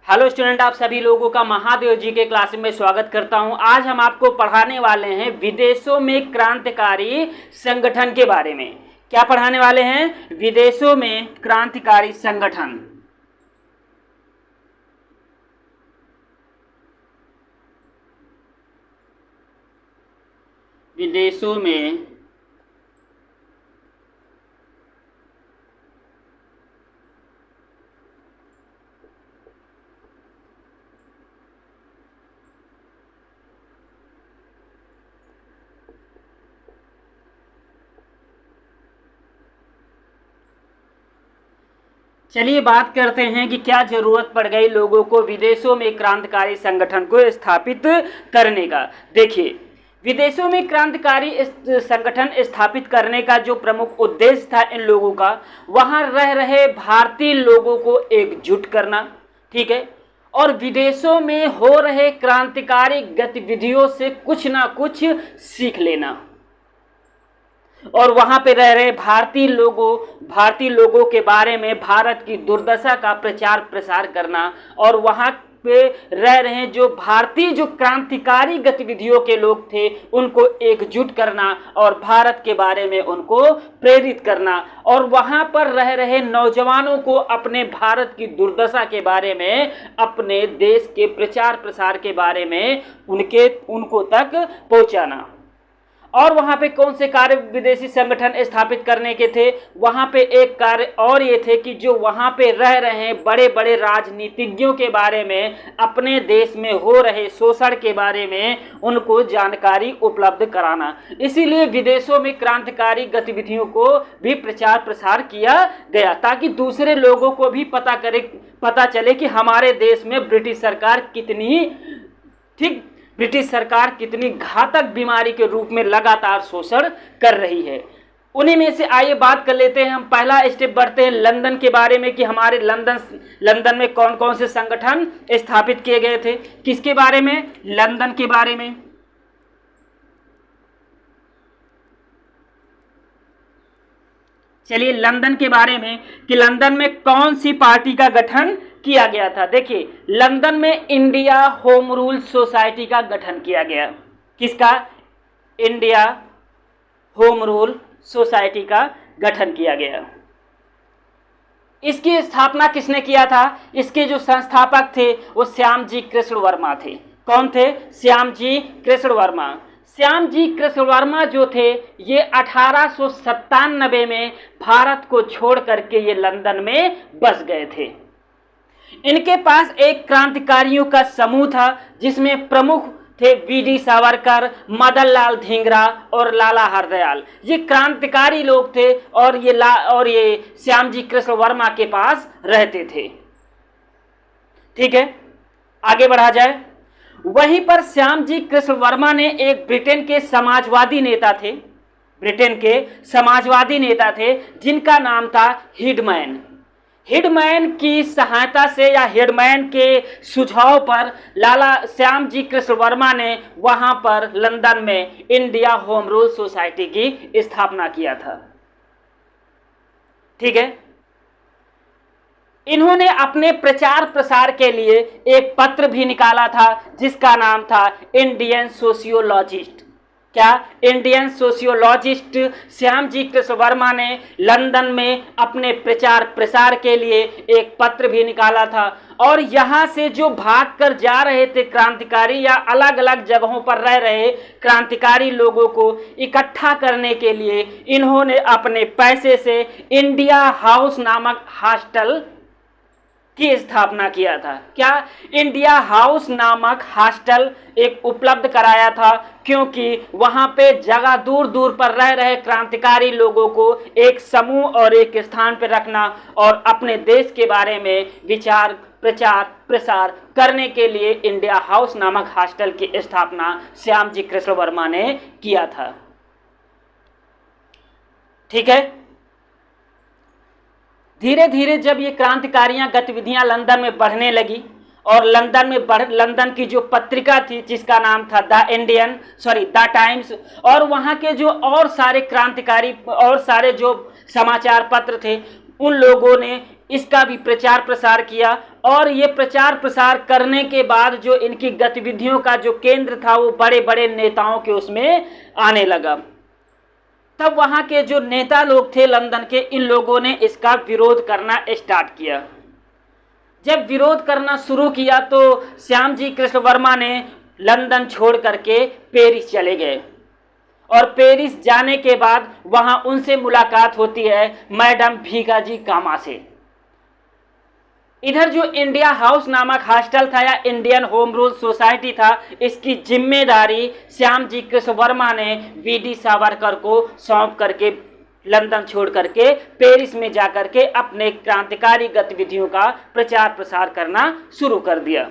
Hello student, आप सभी लोगों का महादेव जी के क्लास में स्वागत करता हूं। आज हम आपको पढ़ाने वाले हैं विदेशों में क्रांतिकारी संगठन के बारे में। क्या पढ़ाने वाले हैं? विदेशों में क्रांतिकारी संगठन। विदेशों में चलिए बात करते हैं कि क्या जरूरत पड़ गई लोगों को विदेशों में क्रांतिकारी संगठन को स्थापित करने का। देखिए, विदेशों में क्रांतिकारी संगठन स्थापित करने का जो प्रमुख उद्देश्य था इन लोगों का, वहां रह रहे भारतीय लोगों को एकजुट करना, ठीक है, और विदेशों में हो रहे क्रांतिकारी गतिविधियों से कुछ ना कुछ सीख लेना, और वहां पे रह रहे भारतीय लोगों के बारे में भारत की दुर्दशा का प्रचार प्रसार करना, और वहां पे रह रहे जो भारतीय जो क्रांतिकारी गतिविधियों के लोग थे उनको एकजुट करना और भारत के बारे में उनको प्रेरित करना, और वहां पर रह रहे नौजवानों को अपने भारत की दुर्दशा के बारे में, अपने देश के प्रचार प्रसार के बारे में उनको तक पहुंचाना। और वहां पे कौन से कार्य विदेशी संगठन स्थापित करने के थे? वहां पे एक कार्य और ये थे कि जो वहां पे रह रहे बड़े बड़े राजनीतिज्ञों के बारे में, अपने देश में हो रहे शोषण के बारे में उनको जानकारी उपलब्ध कराना। इसीलिए विदेशों में क्रांतिकारी गतिविधियों को भी प्रचार प्रसार किया गया, ताकि दूसरे लोगों को भी पता चले कि हमारे देश में ब्रिटिश सरकार कितनी घातक बीमारी के रूप में लगातार शोषण कर रही है। उन्हीं में से आइए बात कर लेते हैं। हम पहला स्टेप बढ़ते हैं लंदन के बारे में कि हमारे लंदन में कौन कौन से संगठन स्थापित किए गए थे। किसके बारे में? लंदन के बारे में। चलिए लंदन के बारे में कि लंदन में कौन सी पार्टी का गठन किया गया था। देखिए, लंदन में इंडिया होम रूल सोसाइटी का गठन किया गया। किसका? इंडिया होम रूल सोसाइटी का गठन किया गया। इसकी स्थापना किसने किया था? इसके जो संस्थापक थे वो श्याम जी कृष्ण वर्मा थे। कौन थे? श्याम जी कृष्ण वर्मा। श्याम जी कृष्ण वर्मा जो थे ये 1897 में भारत को छोड़ करके ये लंदन में बस गए थे। इनके पास एक क्रांतिकारियों का समूह था जिसमें प्रमुख थे वीडी सावरकर, मदन लाल धिंगरा और लाला हरदयाल। ये क्रांतिकारी लोग थे और ये श्याम जी कृष्ण वर्मा के पास रहते थे। ठीक है, आगे बढ़ा जाए। वहीं पर श्याम जी कृष्ण वर्मा ने एक ब्रिटेन के समाजवादी नेता थे जिनका नाम था हिडमैन की सहायता से या हिडमैन के सुझाव पर श्याम जी कृष्ण वर्मा ने वहां पर लंदन में इंडिया होम रूल सोसाइटी की स्थापना किया था। ठीक है, इन्होंने अपने प्रचार प्रसार के लिए एक पत्र भी निकाला था जिसका नाम था इंडियन सोशियोलॉजिस्ट। क्या? Indian sociologist. श्याम जी कृष्ण वर्मा ने लंदन में अपने प्रचार प्रसार के लिए एक पत्र भी निकाला था, और यहाँ से जो भाग कर जा रहे थे क्रांतिकारी या अलग अलग जगहों पर रह रहे क्रांतिकारी लोगों को इकट्ठा करने के लिए इन्होंने अपने पैसे से इंडिया हाउस नामक हॉस्टल की स्थापना किया था। क्या? इंडिया हाउस नामक हॉस्टल एक उपलब्ध कराया था, क्योंकि वहां पे जगह दूर दूर पर रह रहे क्रांतिकारी लोगों को एक समूह और एक स्थान पर रखना और अपने देश के बारे में विचार प्रचार प्रसार करने के लिए इंडिया हाउस नामक हॉस्टल की स्थापना श्याम जी कृष्ण वर्मा ने किया था। ठीक है, धीरे धीरे जब ये क्रांतिकारियां गतिविधियां लंदन में बढ़ने लगी और लंदन की जो पत्रिका थी जिसका नाम था द टाइम्स, और वहाँ के जो और सारे क्रांतिकारी और सारे जो समाचार पत्र थे उन लोगों ने इसका भी प्रचार प्रसार किया और ये प्रचार प्रसार करने के बाद जो इनकी गतिविधियों का जो केंद्र था वो बड़े बड़े नेताओं के उसमें आने लगा। तब वहाँ के जो नेता लोग थे लंदन के, इन लोगों ने इसका विरोध करना स्टार्ट किया। जब विरोध करना शुरू किया तो श्याम जी कृष्ण वर्मा ने लंदन छोड़ करके पेरिस चले गए, और पेरिस जाने के बाद वहाँ उनसे मुलाकात होती है मैडम भीखाजी कामा से। इधर जो इंडिया हाउस नामक हॉस्टल था या इंडियन होम रूल सोसाइटी था, इसकी जिम्मेदारी श्याम जी कृष्ण वर्मा ने वीडी सावरकर को सौंप करके लंदन छोड़ करके पेरिस में जाकर के अपने क्रांतिकारी गतिविधियों का प्रचार प्रसार करना शुरू कर दिया।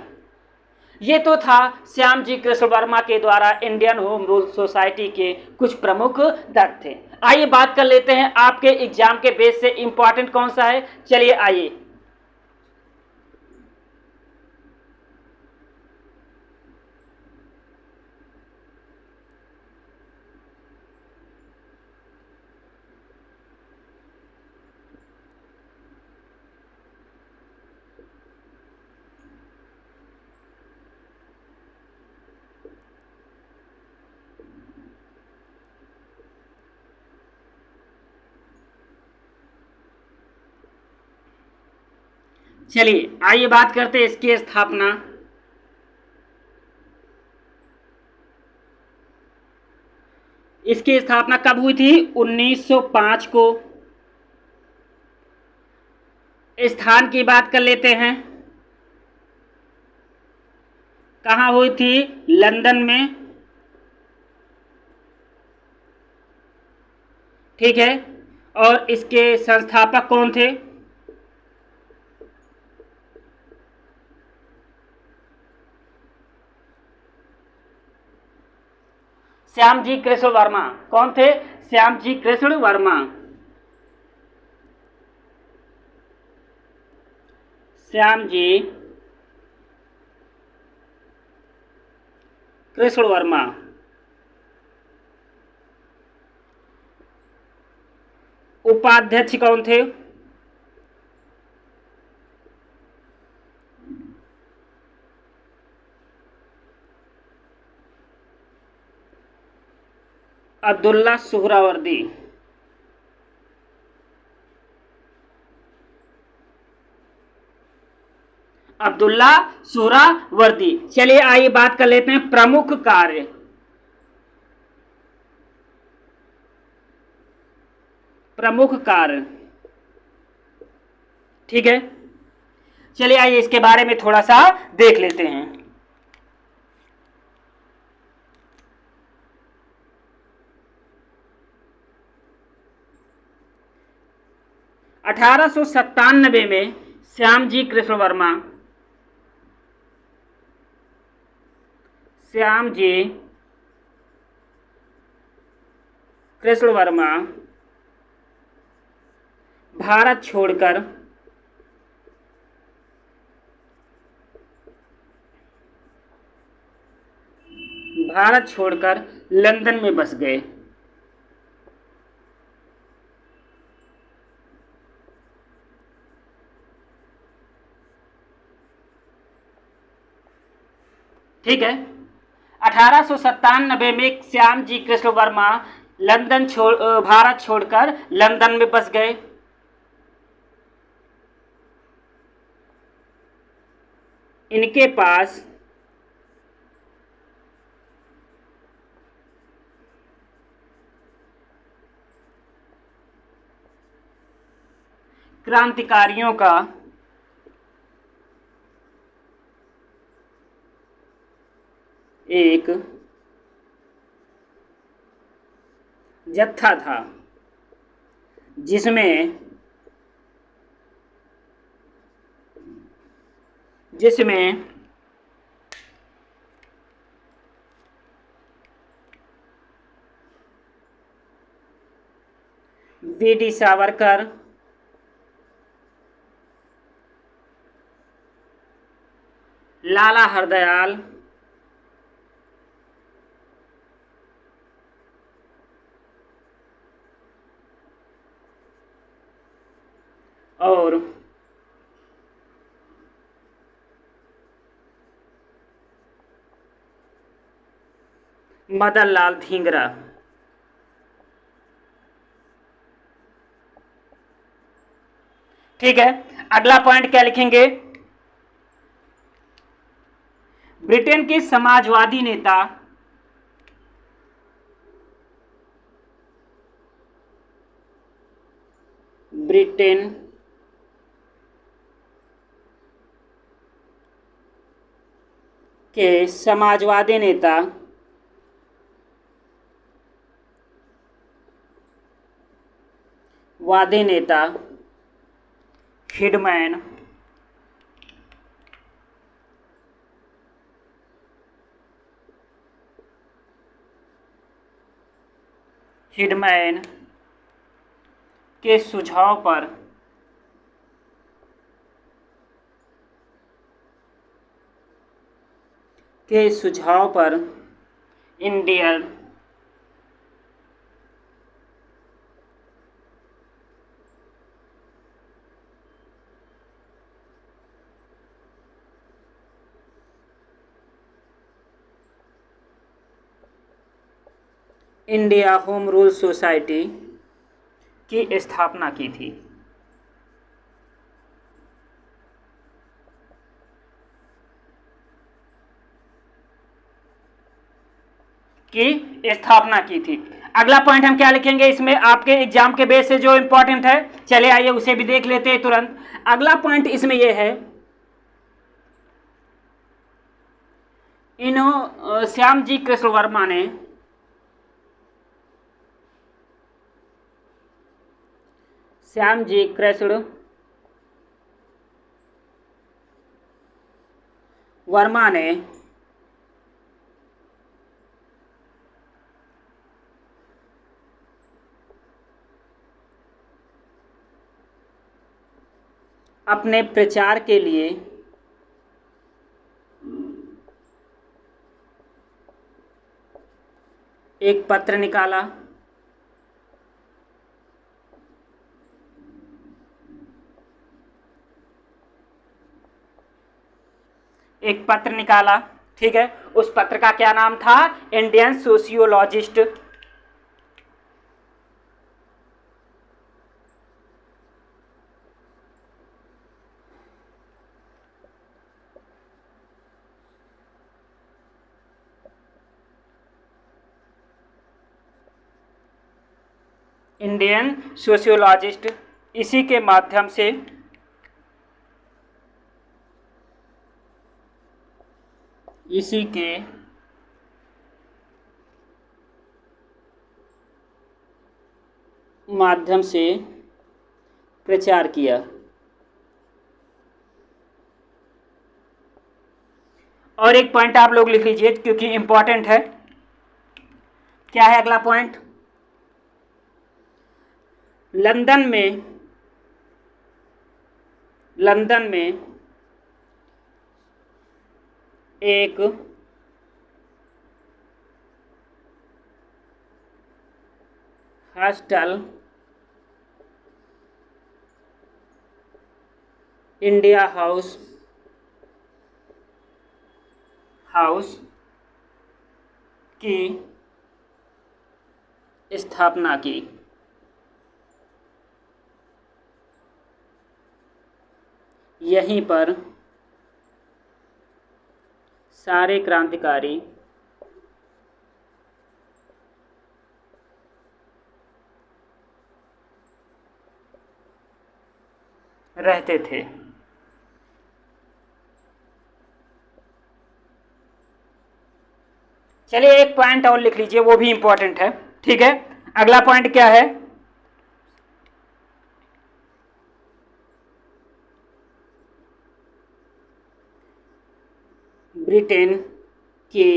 ये तो था श्याम जी कृष्ण वर्मा के द्वारा इंडियन होम रूल सोसाइटी के कुछ प्रमुख तथ्य थे। आइए बात कर लेते हैं आपके एग्जाम के बेस से इंपॉर्टेंट कौन सा है। चलिए आइए, आइए बात करते हैं इसकी स्थापना। इसकी स्थापना कब हुई थी? 1905 को। स्थान की बात कर लेते हैं, कहाँ हुई थी? लंदन में। ठीक है, और इसके संस्थापक कौन थे? श्याम जी कृष्ण वर्मा। कौन थे? श्याम जी कृष्ण वर्मा। श्याम जी कृष्ण वर्मा। उपाध्यक्ष कौन थे? अब्दुल्ला सुहरावर्दी। अब्दुल्ला सुहरावर्दी। चलिए आइए बात कर लेते हैं प्रमुख कार्य। प्रमुख कार्य, ठीक है। चलिए आइए इसके बारे में थोड़ा सा देख लेते हैं। 1897 में श्याम जी कृष्ण वर्मा, श्याम जी कृष्ण वर्मा भारत छोड़कर लंदन में बस गए। ठीक है, 1897 में श्याम जी कृष्ण वर्मा भारत छोड़कर लंदन में बस गए। इनके पास क्रांतिकारियों का एक जत्था था, जिसमें वीडी सावरकर, लाला हरदयाल, और मदन लाल धींगरा। ठीक है, अगला पॉइंट क्या लिखेंगे? ब्रिटेन के समाजवादी नेता ब्रिटेन के समाजवादी नेता हिडमैन के सुझाव पर Indian India home rule society की स्थापना की थी। अगला पॉइंट हम क्या लिखेंगे इसमें, आपके एग्जाम के बेस से जो इंपॉर्टेंट है, चले आइए उसे भी देख लेते हैं तुरंत। अगला पॉइंट इसमें यह है, श्याम जी कृष्ण वर्मा ने अपने प्रचार के लिए एक पत्र निकाला। ठीक है, उस पत्र का क्या नाम था? Indian sociologist. इसी के माध्यम से प्रचार किया। और एक पॉइंट आप लोग लिख लीजिए क्योंकि इंपॉर्टेंट है। क्या है अगला पॉइंट? लंदन में एक हॉस्टल इंडिया हाउस की स्थापना की। यहीं पर सारे क्रांतिकारी रहते थे। चलिए एक पॉइंट और लिख लीजिए, वो भी इंपॉर्टेंट है। ठीक है, अगला पॉइंट क्या है? ब्रिटेन की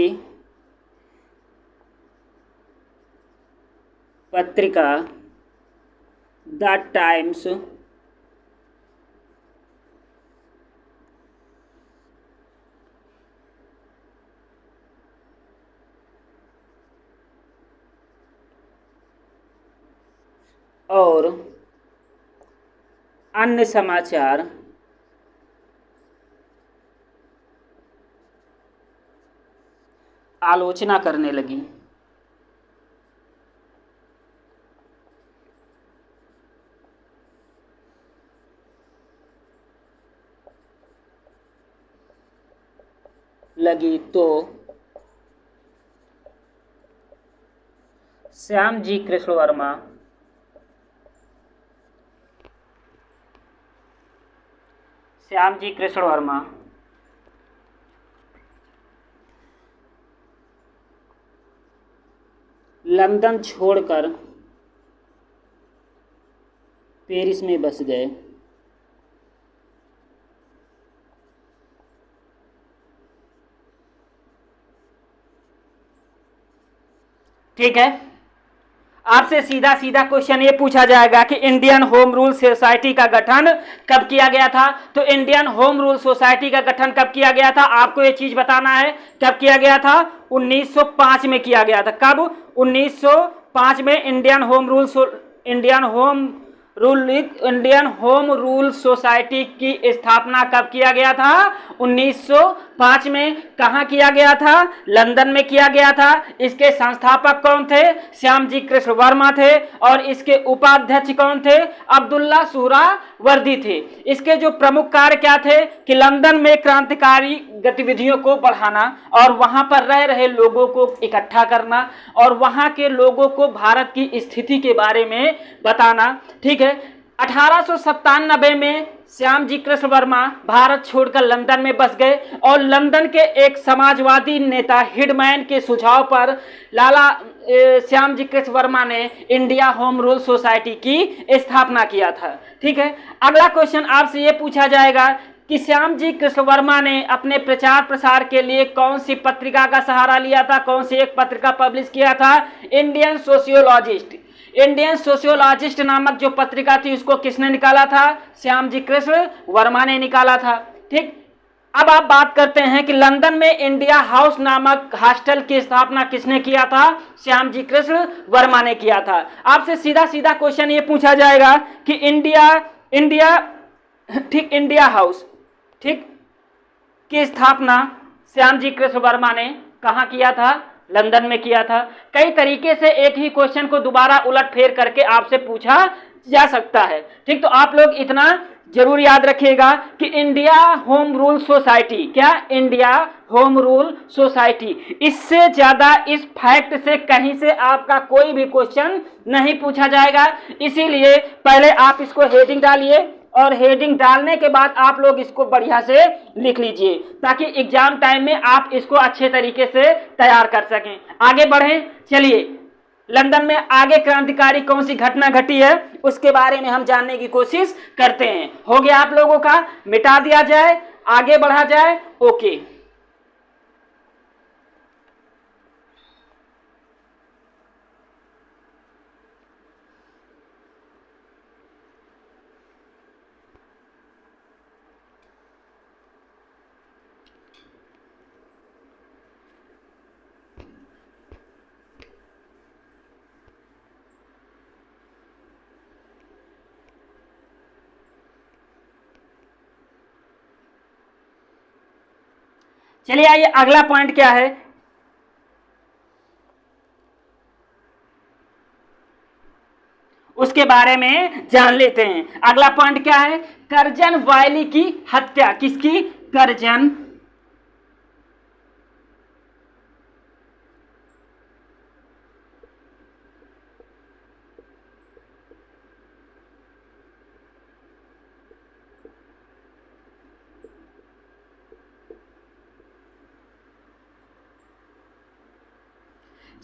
पत्रिका द टाइम्स और अन्य समाचार आलोचना करने लगी। लगी तो श्यामजी कृष्ण वर्मा लंदन छोड़कर पेरिस में बस गए। ठीक है, आपसे सीधा सीधा क्वेश्चन ये पूछा जाएगा कि इंडियन होम रूल सोसाइटी का गठन कब किया गया था। तो इंडियन होम रूल सोसाइटी का गठन कब किया गया था, आपको ये चीज बताना है। कब किया गया था? 1905 में किया गया था। कब? 1905 में इंडियन होम रूल सोसाइटी की स्थापना कब किया गया था? 1905 में। कहाँ किया गया था? लंदन में किया गया था। इसके संस्थापक कौन थे? श्यामजी कृष्ण वर्मा थे। और इसके उपाध्यक्ष कौन थे? अब्दुल्ला सुहरावर्दी थे। इसके जो प्रमुख कार्य क्या थे कि लंदन में क्रांतिकारी गतिविधियों को बढ़ाना और वहां पर रह रहे लोगों को इकट्ठा करना और वहां के लोगों को भारत की स्थिति के बारे में बताना। ठीक है, 1897 में श्यामजी कृष्ण वर्मा भारत छोड़कर लंदन में बस गए और लंदन के एक समाजवादी नेता हिडमैन के सुझाव पर श्यामजी कृष्ण वर्मा ने इंडिया होम रूल सोसाइटी की स्थापना किया था। ठीक है, अगला क्वेश्चन आपसे ये पूछा जाएगा कि श्यामजी कृष्ण वर्मा ने अपने प्रचार प्रसार के लिए कौन सी पत्रिका का सहारा लिया था? कौन सी एक पत्रिका पब्लिश किया था? इंडियन सोशियोलॉजिस्ट नामक जो पत्रिका थी उसको किसने निकाला था? श्यामजी कृष्ण वर्मा ने निकाला था। ठीक, अब आप बात करते हैं कि लंदन में इंडिया हाउस नामक हॉस्टल की स्थापना किसने किया था? श्यामजी कृष्ण वर्मा ने किया था। आपसे सीधा सीधा क्वेश्चन ये पूछा जाएगा कि इंडिया हाउस की स्थापना श्यामजी कृष्ण वर्मा ने कहाँ किया था? लंदन में किया था। कई तरीके से एक ही क्वेश्चन को दोबारा उलट फेर करके आपसे पूछा जा सकता है। ठीक, तो आप लोग इतना जरूर याद रखिएगा कि इंडिया होम रूल सोसाइटी, क्या? India home rule society. इससे ज्यादा इस फैक्ट से कहीं से आपका कोई भी क्वेश्चन नहीं पूछा जाएगा। इसीलिए पहले आप इसको हेडिंग डालिए और हेडिंग डालने के बाद आप लोग इसको बढ़िया से लिख लीजिए ताकि एग्जाम टाइम में आप इसको अच्छे तरीके से तैयार कर सकें। आगे बढ़ें, चलिए लंदन में आगे क्रांतिकारी कौन सी घटना घटी है उसके बारे में हम जानने की कोशिश करते हैं। हो गया आप लोगों का? मिटा दिया जाए, आगे बढ़ा जाए। ओके, चलिए आइए अगला पॉइंट क्या है उसके बारे में जान लेते हैं। अगला पॉइंट क्या है? कर्जन वायली की हत्या। किसकी? कर्जन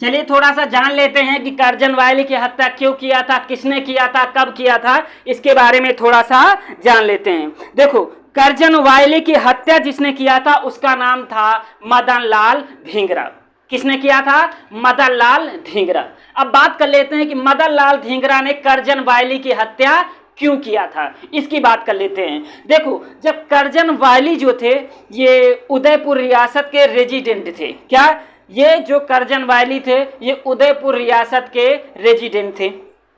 चलिए थोड़ा सा जान लेते हैं कि कर्जन वायली की हत्या क्यों किया था, किसने किया था, कब किया था, इसके बारे में थोड़ा सा जान लेते हैं। देखो, कर्जन वायली की हत्या जिसने किया था उसका नाम था मदन लाल धिंगरा। किसने किया था? मदन लाल धिंगरा। अब बात कर लेते हैं कि मदन लाल धिंगरा ने कर्जन वायली की हत्या क्यों किया था, इसकी बात कर लेते हैं। देखो, जब कर्जन वायली जो थे ये उदयपुर रियासत के रेजिडेंट थे। क्या? ये जो कर्जन वायली थे ये उदयपुर रियासत के रेजिडेंट थे।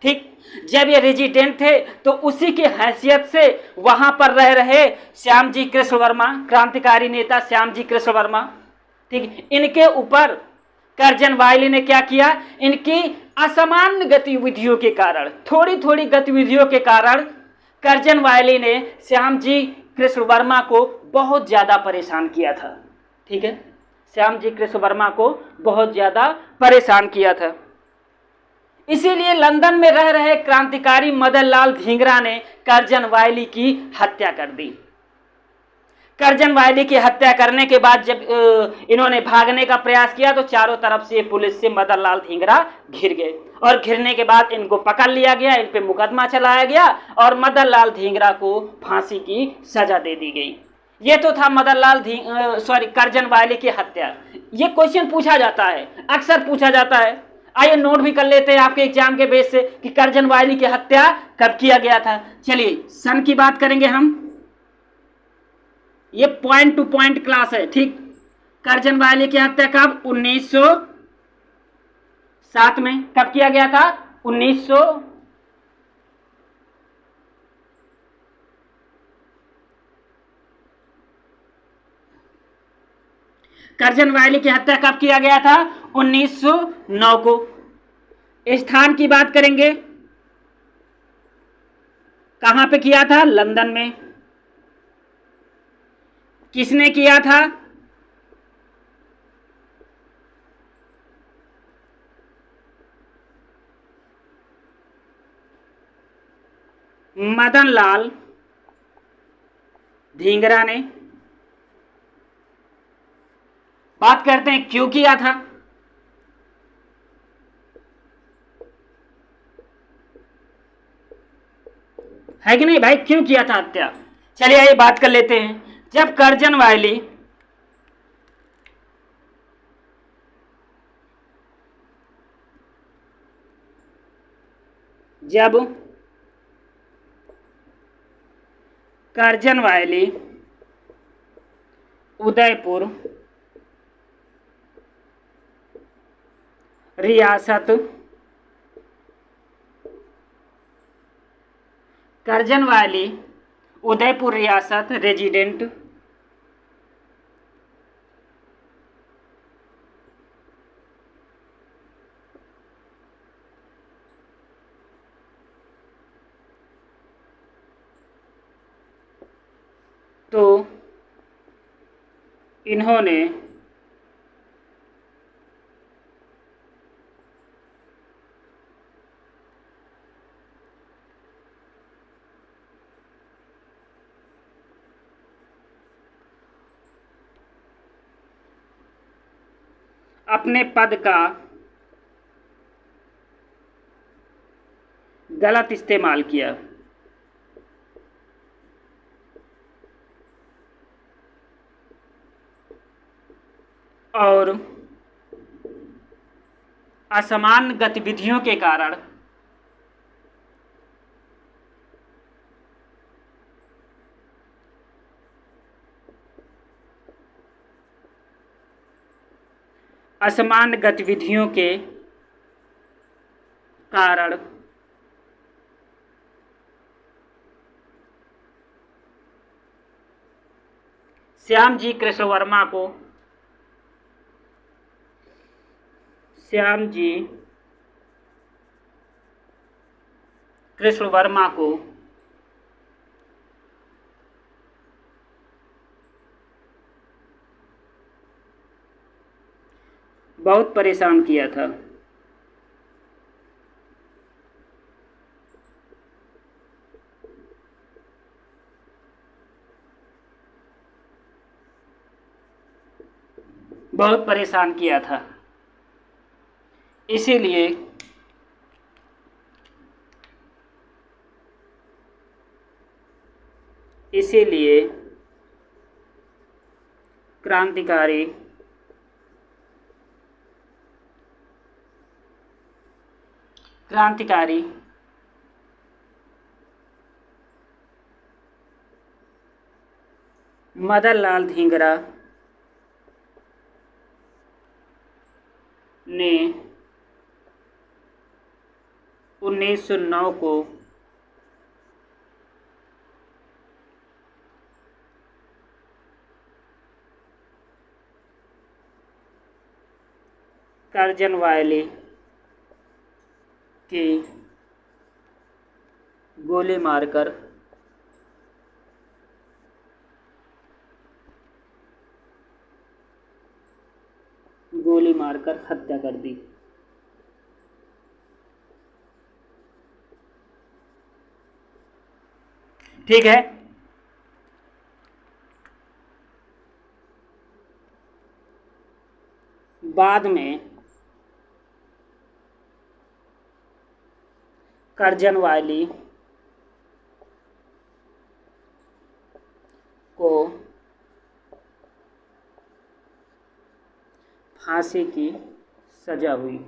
ठीक, जब ये रेजिडेंट थे तो उसी की हैसियत से वहां पर रह रहे श्यामजी कृष्ण वर्मा, क्रांतिकारी नेता श्यामजी कृष्ण वर्मा, ठीक, इनके ऊपर कर्जन वायली ने क्या किया? इनकी असामान्य गतिविधियों के कारण, थोड़ी थोड़ी गतिविधियों के कारण कर्जन वायली ने श्यामजी कृष्ण वर्मा को बहुत ज्यादा परेशान किया था। ठीक है, श्यामजी कृष्ण वर्मा को बहुत ज़्यादा परेशान किया था। इसीलिए लंदन में रह रहे क्रांतिकारी मदन लाल धींगरा ने करजन वायली की हत्या कर दी। करजन वायली की हत्या करने के बाद जब इन्होंने भागने का प्रयास किया तो चारों तरफ से पुलिस से मदन लाल धींगरा घिर गए और घिरने के बाद इनको पकड़ लिया गया, इन पे मुकदमा चलाया गया और मदन लाल धींगरा को फांसी की सजा दे दी गई। ये तो था करजन वायली की हत्या। ये क्वेश्चन पूछा जाता है, अक्सर पूछा जाता है, आइए नोट भी कर लेते हैं आपके एग्जाम के बेस से कि करजन वायली की हत्या कब किया गया था। चलिए सन की बात करेंगे हम, ये पॉइंट टू पॉइंट क्लास है, ठीक। करजन वायली की हत्या कब? 1907 में। कब किया गया था? 1900 करजन वायली की हत्या कब किया गया था? 1909 को। स्थान की बात करेंगे, कहां पे किया था? लंदन में। किसने किया था? मदन लाल धींगरा ने। बात करते हैं क्यों किया था। है कि नहीं भाई, क्यों किया था हत्या? चलिए आइए बात कर लेते हैं। जब करजन वायली उदयपुर रियासत करजन वायली उदयपुर रियासत रेजिडेंट तो इन्होंने अपने पद का गलत इस्तेमाल किया और असमान गतिविधियों के कारण असमान गतिविधियों के कारण श्यामजी कृष्ण वर्मा को बहुत परेशान किया था। बहुत परेशान किया था। इसीलिए क्रांतिकारी मदन लाल धींगरा ने 1909 को करजन वायली की गोली मारकर गोली मारकर हत्या कर दी। ठीक है, बाद में करजन वाली को फांसी की सजा हुई।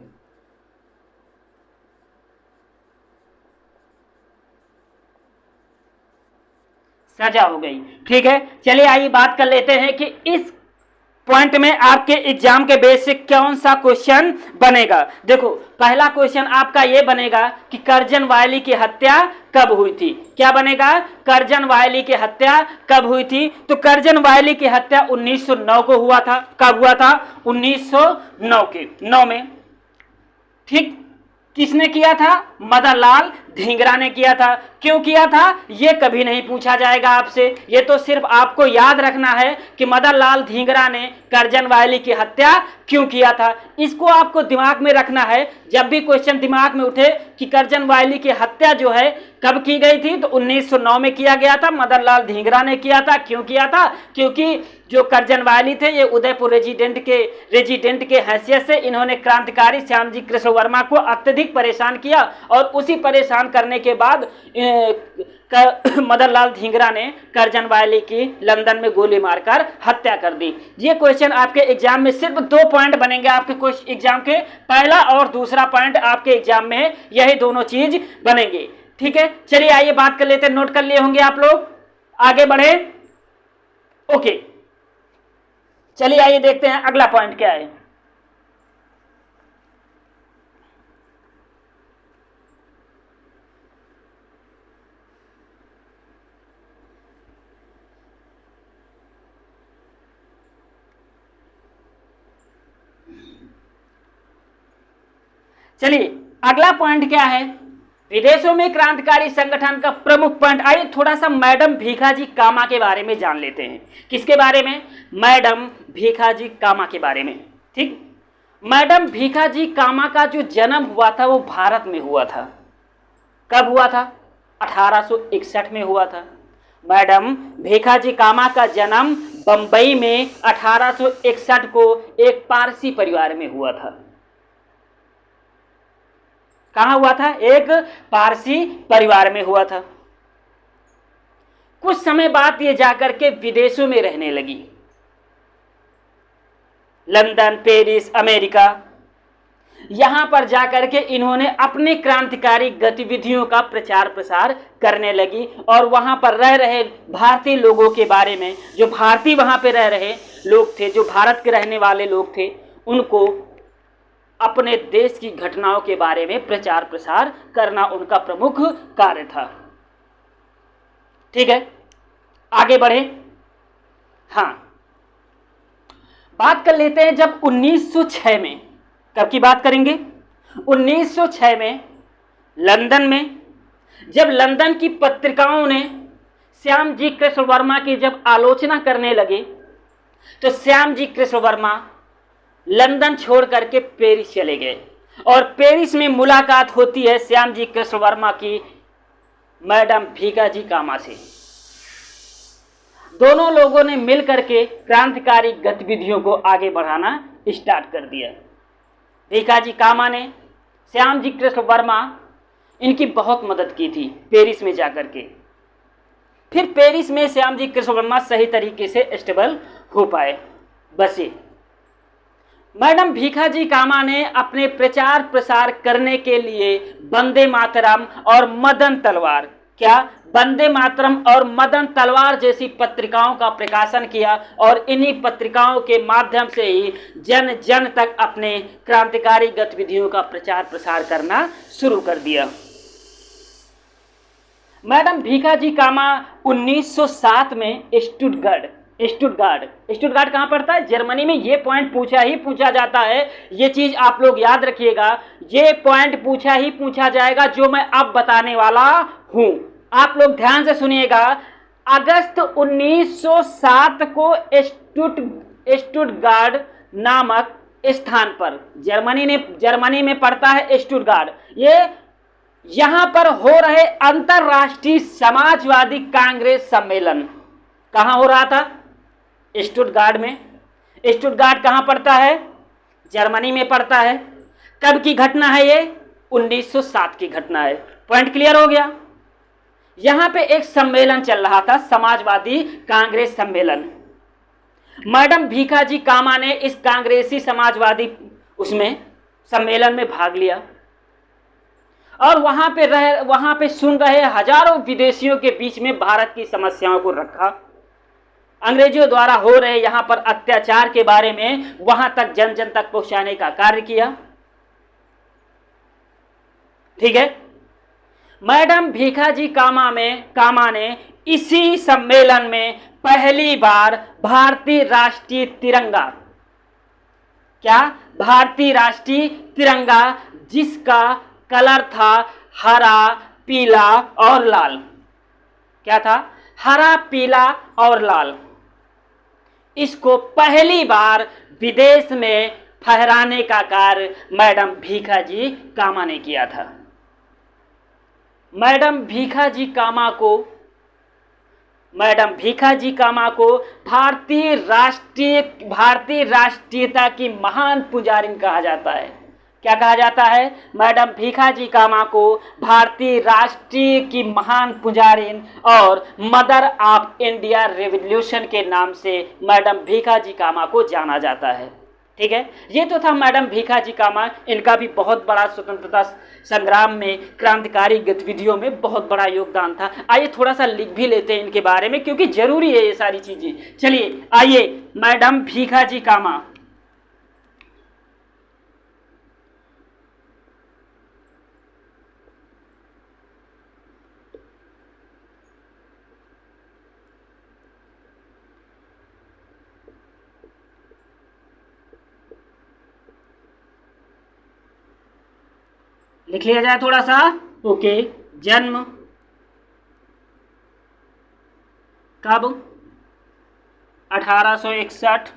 सजा हो गई। ठीक है, चलिए आइए बात कर लेते हैं कि इस पॉइंट में आपके एग्जाम के बेस से कौन सा क्वेश्चन बनेगा। देखो, पहला क्वेश्चन आपका ये बनेगा कि करजन वायली की हत्या कब हुई थी। क्या बनेगा? करजन वायली की हत्या कब हुई थी? तो करजन वायली की हत्या 1909 को हुआ था। कब हुआ था? 1909 के 9 में। ठीक, किसने किया था? मदन लाल धिंगरा ने किया था। क्यों किया था ये कभी नहीं पूछा जाएगा आपसे, ये तो सिर्फ आपको याद रखना है कि मदन लाल धिंगरा ने करजन वायली की हत्या क्यों किया था। इसको आपको दिमाग में रखना है। जब भी क्वेश्चन दिमाग में उठे कि करजन वायली की हत्या जो है कब की गई थी, तो 1909 में किया गया था। मदन लाल धिंगरा ने किया था। क्यों किया था? क्योंकि जो करजन वायली थे ये उदयपुर रेजिडेंट के हैसियत से इन्होंने क्रांतिकारी श्यामजी कृष्ण वर्मा को अत्यधिक परेशान किया और उसी परेशान करने के बाद मदन लाल धिंगरा ने करजन वायली की लंदन में गोली मारकर हत्या कर दी। ये क्वेश्चन आपके एग्जाम में सिर्फ 2 पॉइंट बनेंगे आपके एग्जाम के, पहला और दूसरा पॉइंट आपके एग्जाम में है, यही दोनों चीज बनेंगे। ठीक है, चलिए आइए बात कर लेते हैं। नोट कर लिए होंगे आप लोग, आगे बढ़े। ओके, चलिए आइए देखते हैं अगला पॉइंट क्या है। चलिए अगला पॉइंट क्या है? विदेशों में क्रांतिकारी संगठन का प्रमुख पॉइंट। आइए थोड़ा सा मैडम भीखाजी कामा के बारे में जान लेते हैं। किसके बारे में? मैडम भीखाजी कामा के बारे में। ठीक, मैडम भीखाजी कामा का जो जन्म हुआ था वो भारत में हुआ था। कब हुआ था? 1861 में हुआ था। मैडम भीखाजी कामा का जन्म बंबई में 1861 को एक पारसी परिवार में हुआ था। कहाँ हुआ था? एक पारसी परिवार में हुआ था। कुछ समय बाद ये जाकर के विदेशों में रहने लगी। लंदन, पेरिस, अमेरिका, यहां पर जाकर के इन्होंने अपने क्रांतिकारी गतिविधियों का प्रचार प्रसार करने लगी और वहां पर रह रहे भारतीय लोगों के बारे में, जो भारतीय वहां पे रह रहे लोग थे, जो भारत के रहने वाले लोग थे, उनको अपने देश की घटनाओं के बारे में प्रचार प्रसार करना उनका प्रमुख कार्य था। ठीक है, आगे बढ़े। हाँ, बात कर लेते हैं जब 1906 में, कब की बात करेंगे? 1906 में लंदन में, जब लंदन की पत्रिकाओं ने श्यामजी कृष्ण वर्मा की जब आलोचना करने लगे, तो श्यामजी कृष्ण वर्मा लंदन छोड़ करके पेरिस चले गए और पेरिस में मुलाकात होती है श्यामजी कृष्ण वर्मा की मैडम भीखाजी कामा से। दोनों लोगों ने मिलकर के क्रांतिकारी गतिविधियों को आगे बढ़ाना स्टार्ट कर दिया। भीखाजी कामा ने श्यामजी कृष्ण वर्मा इनकी बहुत मदद की थी पेरिस में जाकर के। फिर पेरिस में श्यामजी कृष्ण वर्मा सही तरीके से स्टेबल हो पाए, बसे। मैडम भीखाजी कामा ने अपने प्रचार प्रसार करने के लिए वंदे मातरम और मदन तलवार, क्या वंदे मातरम और मदन तलवार जैसी पत्रिकाओं का प्रकाशन किया और इन्हीं पत्रिकाओं के माध्यम से ही जन जन तक अपने क्रांतिकारी गतिविधियों का प्रचार प्रसार करना शुरू कर दिया। मैडम भीखाजी कामा 1907 में स्टुटगार्ट कहाँ पड़ता है? जर्मनी में। ये पॉइंट पूछा जाता है, ये चीज आप लोग याद रखिएगा। ये पॉइंट पूछा जाएगा जो मैं अब बताने वाला हूं। आप लोग ध्यान से सुनिएगा। अगस्त 1907 को स्टुटगार्ट नामक स्थान पर जर्मनी में पड़ता है स्टुटगार्ड। ये यहां पर हो रहे अंतरराष्ट्रीय समाजवादी कांग्रेस सम्मेलन कहां हो रहा था? स्टुटगार्ड में। स्टुटगार्ड कहां पड़ता है? जर्मनी में पड़ता है। कब की घटना है ये? 1907 की घटना है। पॉइंट क्लियर हो गया। यहां पे एक सम्मेलन चल रहा था, समाजवादी कांग्रेस सम्मेलन। मैडम भीखाजी कामा ने इस कांग्रेसी समाजवादी उसमें सम्मेलन में भाग लिया और वहां पे सुन रहे हजारों विदेशियों के बीच में भारत की समस्याओं को रखा। अंग्रेजों द्वारा हो रहे यहां पर अत्याचार के बारे में वहां तक जन जन तक पहुंचाने का कार्य किया। ठीक है। मैडम भीखाजी कामा ने इसी सम्मेलन में पहली बार भारतीय राष्ट्रीय तिरंगा, क्या? भारतीय राष्ट्रीय तिरंगा, जिसका कलर था हरा, पीला और लाल। क्या था? हरा, पीला और लाल। इसको पहली बार विदेश में फहराने का कार्य मैडम भीखाजी कामा ने किया था। मैडम भीखाजी कामा को भारतीय राष्ट्रीयता की महान पुजारिन कहा जाता है। क्या कहा जाता है? मैडम भीखाजी कामा को भारतीय राष्ट्रीय की महान पुजारिन और मदर ऑफ इंडिया रेवोल्यूशन के नाम से मैडम भीखाजी कामा को जाना जाता है। ठीक है। ये तो था मैडम भीखाजी कामा। इनका भी बहुत बड़ा स्वतंत्रता संग्राम में, क्रांतिकारी गतिविधियों में बहुत बड़ा योगदान था। आइए थोड़ा सा लिख भी लेते हैं इनके बारे में, क्योंकि जरूरी है ये सारी चीजें। चलिए आइए, मैडम भीखाजी कामा। लिख लिया जाए थोड़ा सा। ओके। जन्म कब? 1861।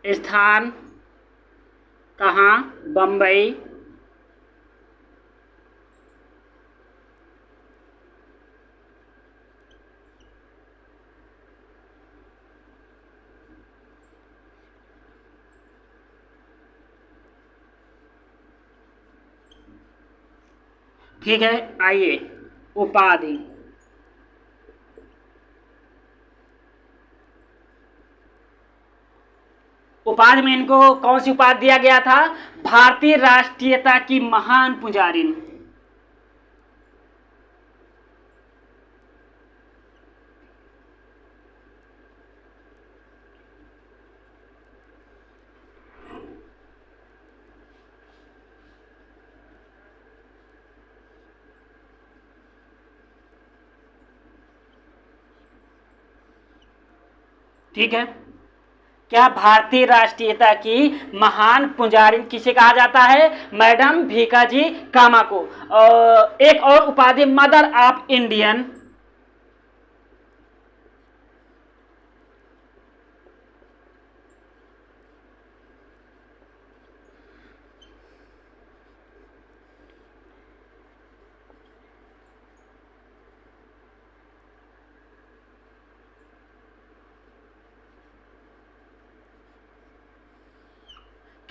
स्थान कहाँ? बम्बई। ठीक है। आइए, उपाधि। उपाधि में इनको कौन सी उपाधि दिया गया था? भारतीय राष्ट्रीयता की महान पुजारिन। ठीक है। क्या भारतीय राष्ट्रीयता की महान पुजारिन किसे कहा जाता है? मैडम भीखाजी कामा को। एक और उपाधि, मदर ऑफ इंडियन।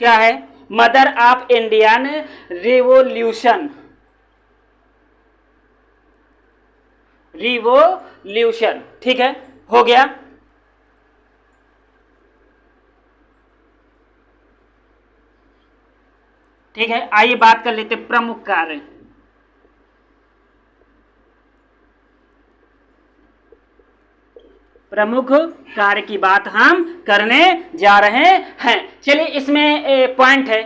क्या है? Mother of Indian revolution. ठीक है, हो गया। ठीक है। आइए बात कर लेते प्रमुख कार्य। प्रमुख कार्य की बात हम करने जा रहे हैं। चलिए, इसमें पॉइंट है।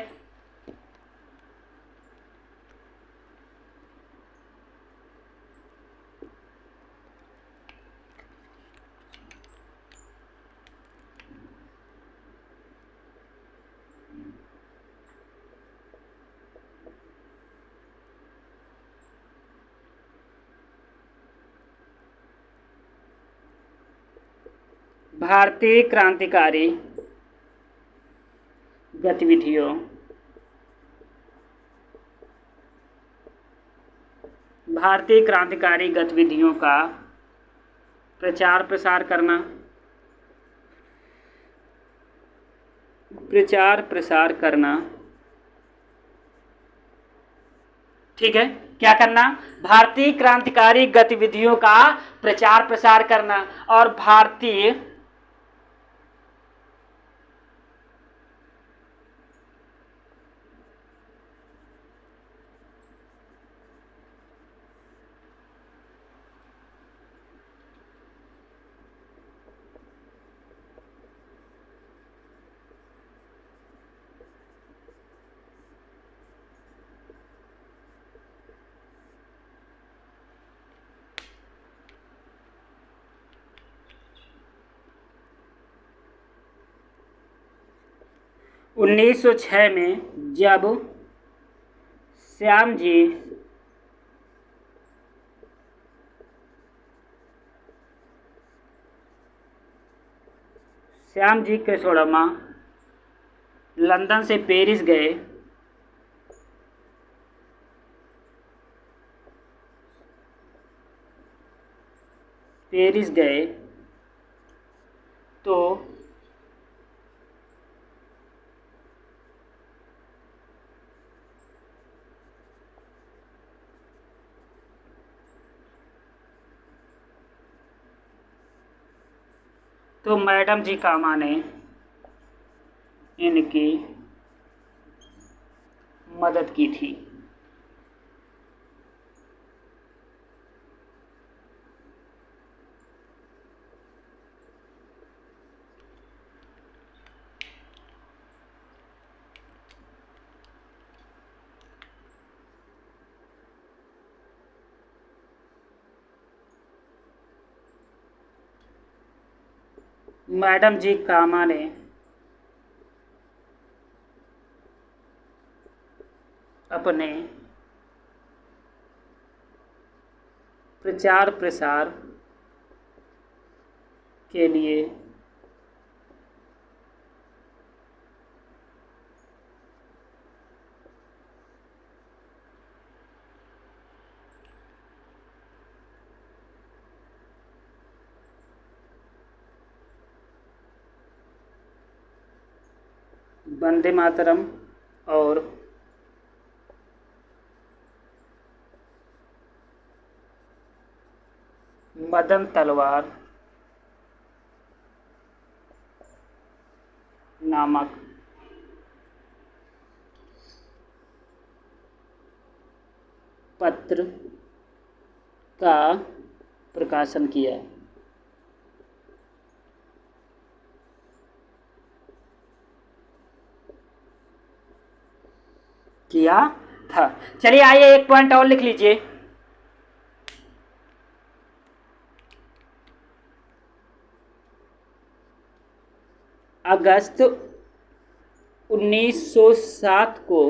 भारतीय क्रांतिकारी गतिविधियों का प्रचार प्रसार करना। ठीक है, क्या करना? भारतीय क्रांतिकारी गतिविधियों का प्रचार प्रसार करना और भारतीय उन्नीस सौ 6 में जब श्याम जी कृष्णवर्मा लंदन से पेरिस गए तो मैडम जी कामा ने इनकी मदद की थी। मैडम जी कामा ने अपने प्रचार प्रसार के लिए वंदे मातरम और मदन तलवार नामक पत्र का प्रकाशन किया था। चलिए आइए एक पॉइंट और लिख लीजिए। अगस्त 1907 को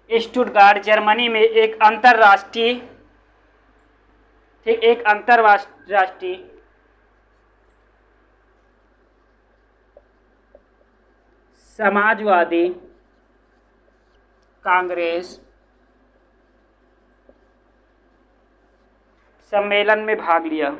स्टुटगार्ट जर्मनी में एक अंतरराष्ट्रीय समाजवादी कांग्रेस सम्मेलन में भाग लिया।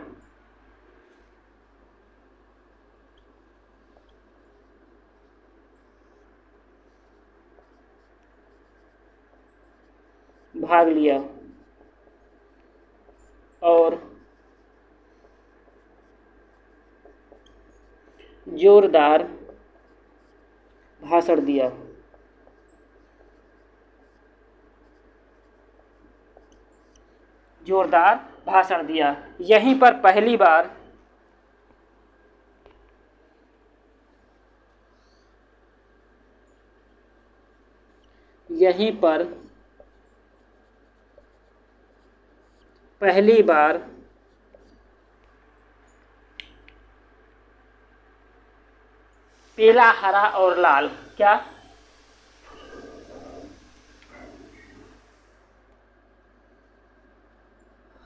और जोरदार भाषण दिया। यहीं पर पहली बार यहीं पर पहली बार पीला, हरा और लाल, क्या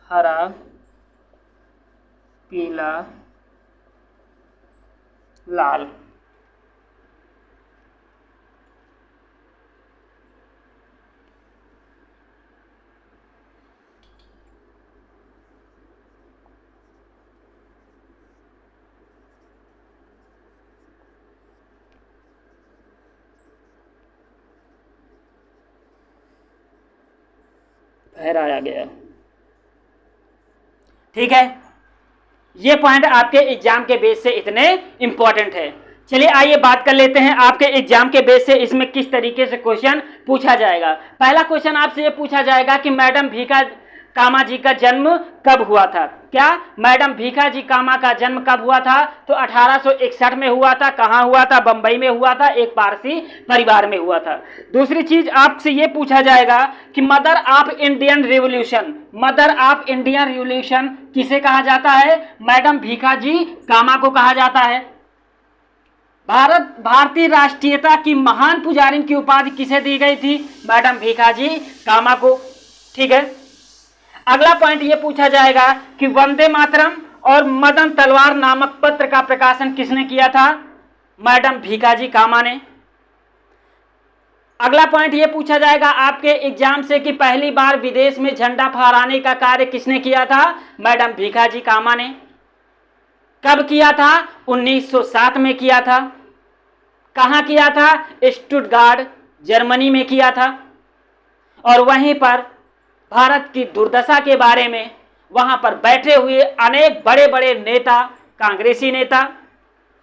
हरा, पीला, लाल, फहराया गया। ठीक है, ये पॉइंट आपके एग्जाम के बेस से इतने इंपॉर्टेंट है। चलिए आइए बात कर लेते हैं आपके एग्जाम के बेस से इसमें किस तरीके से क्वेश्चन पूछा जाएगा। पहला क्वेश्चन आपसे ये पूछा जाएगा कि मैडम भीखा कामा जी का जन्म कब हुआ था। क्या मैडम भीखा जी कामा का जन्म कब हुआ था? तो 1861 में हुआ था। कहाँ हुआ था? बंबई में हुआ था, एक पारसी परिवार में हुआ था। दूसरी चीज आपसे ये पूछा जाएगा कि mother of Indian revolution, mother of Indian revolution किसे कहा जाता है? मैडम भीखा जी कामा को कहा जाता है। भारतीय राष्ट्रीयता की महान पुजारिन की उपाधि किसे दी गई थी? मैडम भीखा जी कामा को। ठीक है, अगला पॉइंट ये पूछा जाएगा कि वंदे मातरम और मदन तलवार नामक पत्र का प्रकाशन किसने किया था? मैडम भीखा जी कामा ने। अगला पॉइंट ये पूछा जाएगा आपके एग्जाम से कि पहली बार विदेश में झंडा फहराने का कार्य किसने किया था? मैडम भीखा जी कामा ने। कब किया था? 1907 में किया था। कहाँ किया था? स्टुटगार्ट जर्मनी में किया था। और वहीं पर भारत की दुर्दशा के बारे में वहां पर बैठे हुए अनेक बड़े बड़े नेता, कांग्रेसी नेता,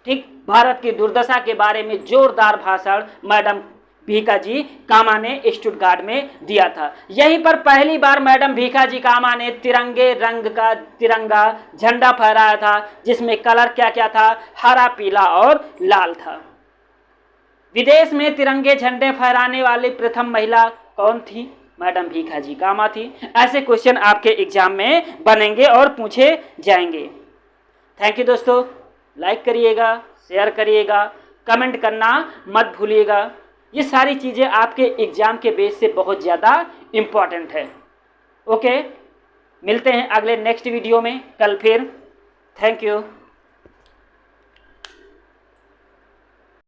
ठीक, भारत की दुर्दशा के बारे में जोरदार भाषण मैडम भीखा जी कामा ने स्टुटगार्ट में दिया था। यहीं पर पहली बार मैडम भीखा जी कामा ने तिरंगे रंग का तिरंगा झंडा फहराया था, जिसमें कलर क्या क्या था? हरा, पीला और लाल था। विदेश में तिरंगे झंडे फहराने वाली प्रथम महिला कौन थी? मैडम भीखा जी कामा थी। ऐसे क्वेश्चन आपके एग्जाम में बनेंगे और पूछे जाएंगे। थैंक यू दोस्तों, लाइक करिएगा, शेयर करिएगा, कमेंट करना मत भूलिएगा। ये सारी चीज़ें आपके एग्जाम के बेस से बहुत ज़्यादा इम्पॉर्टेंट है। ओके, मिलते हैं अगले नेक्स्ट वीडियो में कल फिर। Thank you.